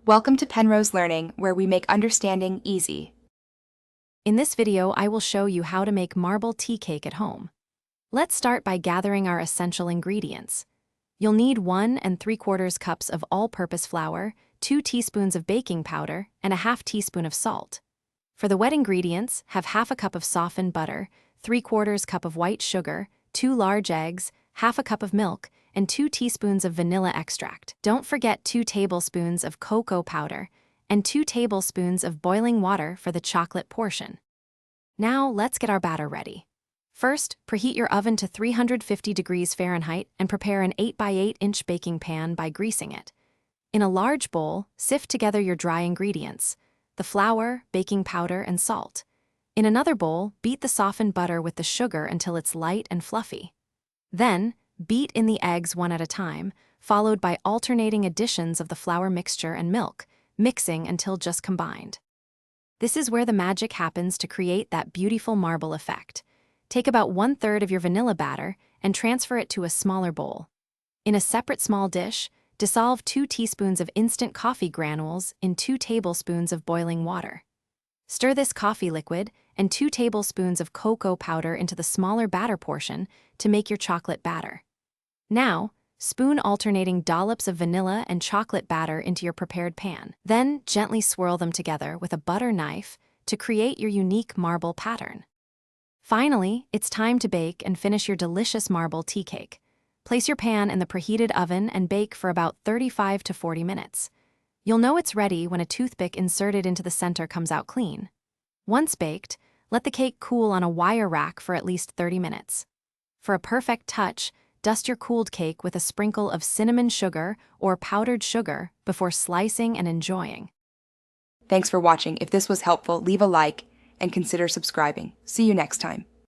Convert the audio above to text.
Welcome to Penrose Learning, where we make understanding easy. In this video, I will show you how to make marble tea cake at home. Let's start by gathering our essential ingredients. You'll need 1 3/4 cups of all-purpose flour, 2 teaspoons of baking powder, and a half teaspoon of salt. For the wet ingredients, have half a cup of softened butter, 3/4 cup of white sugar, 2 large eggs, half a cup of milk, and 2 teaspoons of vanilla extract. Don't forget 2 tablespoons of cocoa powder and 2 tablespoons of boiling water for the chocolate portion. Now let's get our batter ready. First, preheat your oven to 350 degrees Fahrenheit and prepare an 8 by 8 inch baking pan by greasing it. In a large bowl, sift together your dry ingredients, the flour, baking powder, and salt. In another bowl, beat the softened butter with the sugar until it's light and fluffy. Then, beat in the eggs one at a time, followed by alternating additions of the flour mixture and milk, mixing until just combined. This is where the magic happens to create that beautiful marble effect. Take about 1/3 of your vanilla batter and transfer it to a smaller bowl. In a separate small dish, dissolve 2 teaspoons of instant coffee granules in 2 tablespoons of boiling water. Stir this coffee liquid and 2 tablespoons of cocoa powder into the smaller batter portion to make your chocolate batter. Now, spoon alternating dollops of vanilla and chocolate batter into your prepared pan. Then, gently swirl them together with a butter knife to create your unique marble pattern. Finally, it's time to bake and finish your delicious marble tea cake. Place your pan in the preheated oven and bake for about 35 to 40 minutes. You'll know it's ready when a toothpick inserted into the center comes out clean. Once baked, let the cake cool on a wire rack for at least 30 minutes. For a perfect touch, dust your cooled cake with a sprinkle of cinnamon sugar or powdered sugar before slicing and enjoying. Thanks for watching. If this was helpful, leave a like and consider subscribing. See you next time.